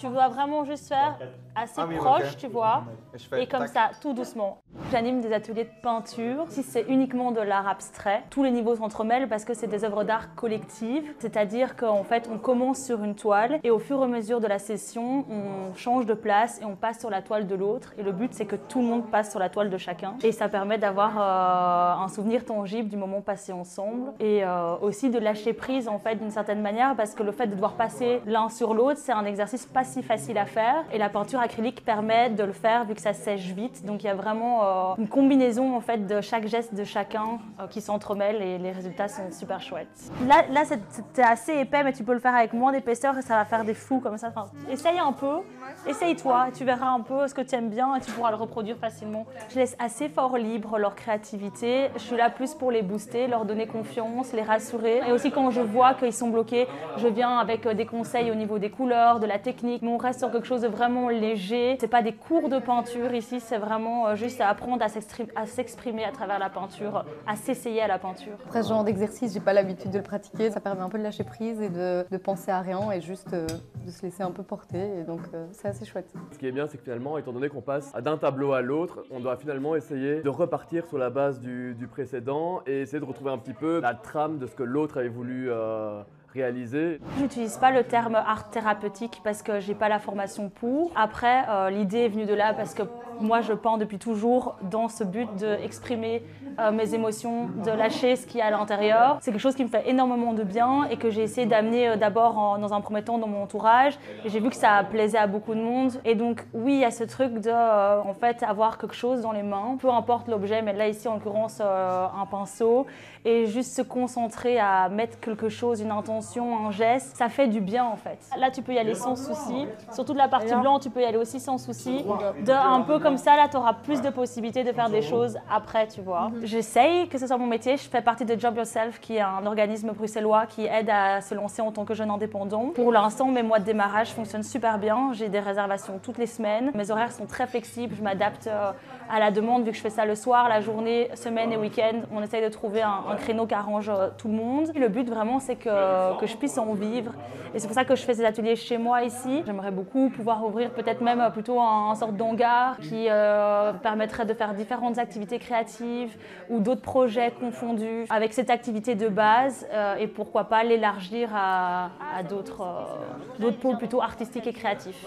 Tu dois vraiment juste faire assez proche, tu vois, et comme ça, tout doucement. J'anime des ateliers de peinture. Si c'est uniquement de l'art abstrait, tous les niveaux s'entremêlent parce que c'est des œuvres d'art collectives. C'est-à-dire qu'en fait, on commence sur une toile et au fur et à mesure de la session, on change de place et on passe sur la toile de l'autre. Et le but, c'est que tout le monde passe sur la toile de chacun. Et ça permet d'avoir un souvenir tangible du moment passé ensemble. Et aussi de lâcher prise, en fait, d'une certaine manière, parce que le fait de devoir passer l'un sur l'autre, c'est un exercice pas si facile à faire. Et la peinture acrylique permet de le faire vu que ça sèche vite. Donc il y a vraiment une combinaison en fait de chaque geste de chacun qui s'entremêlent et les résultats sont super chouettes. Là c'est assez épais, mais tu peux le faire avec moins d'épaisseur et ça va faire des flous comme ça. Enfin, essaye un peu, essaye-toi, tu verras un peu ce que tu aimes bien et tu pourras le reproduire facilement. Je laisse assez fort libre leur créativité. Je suis là plus pour les booster, leur donner confiance, les rassurer. Et aussi quand je vois qu'ils sont bloqués, je viens avec des conseils au niveau des couleurs, de la technique. Mais on reste sur quelque chose de vraiment léger. C'est pas des cours de peinture ici, c'est vraiment juste à apprendre à s'exprimer à travers la peinture, à s'essayer à la peinture. Après ce genre d'exercice, j'ai pas l'habitude de le pratiquer. Ça permet un peu de lâcher prise et de penser à rien et juste de se laisser un peu porter. Et donc c'est assez chouette. Ce qui est bien, c'est que finalement, étant donné qu'on passe d'un tableau à l'autre, on doit finalement essayer de repartir sur la base du précédent et essayer de retrouver un petit peu la trame de ce que l'autre avait voulu réaliser. J'utilise pas le terme art thérapeutique parce que j'ai pas la formation pour. Après, l'idée est venue de là parce que moi je peins depuis toujours dans ce but d'exprimer mes émotions, de lâcher ce qu'il y a à l'intérieur. C'est quelque chose qui me fait énormément de bien et que j'ai essayé d'amener d'abord dans un premier temps dans mon entourage. Et j'ai vu que ça plaisait à beaucoup de monde. Et donc oui, il y a ce truc de en fait avoir quelque chose dans les mains, peu importe l'objet, mais là ici en l'occurrence un pinceau, et juste se concentrer à mettre quelque chose, une intention, un geste, ça fait du bien en fait. Là tu peux y aller sans souci, sur toute la partie blanche tu peux y aller aussi sans souci. Un peu comme ça, là tu auras plus de possibilités de faire des choses après, tu vois. J'essaye que ce soit mon métier, je fais partie de Job Yourself qui est un organisme bruxellois qui aide à se lancer en tant que jeune indépendant. Pour l'instant mes mois de démarrage fonctionnent super bien, j'ai des réservations toutes les semaines, mes horaires sont très flexibles, je m'adapte à la demande vu que je fais ça le soir, la journée, semaine et week-end. On essaye de trouver un créneau qui arrange tout le monde. Et le but vraiment c'est que je puisse en vivre et c'est pour ça que je fais ces ateliers chez moi ici. J'aimerais beaucoup pouvoir ouvrir peut-être même plutôt un sorte d'hangar qui permettrait de faire différentes activités créatives ou d'autres projets confondus avec cette activité de base et pourquoi pas l'élargir à d'autres pôles plutôt artistiques et créatifs.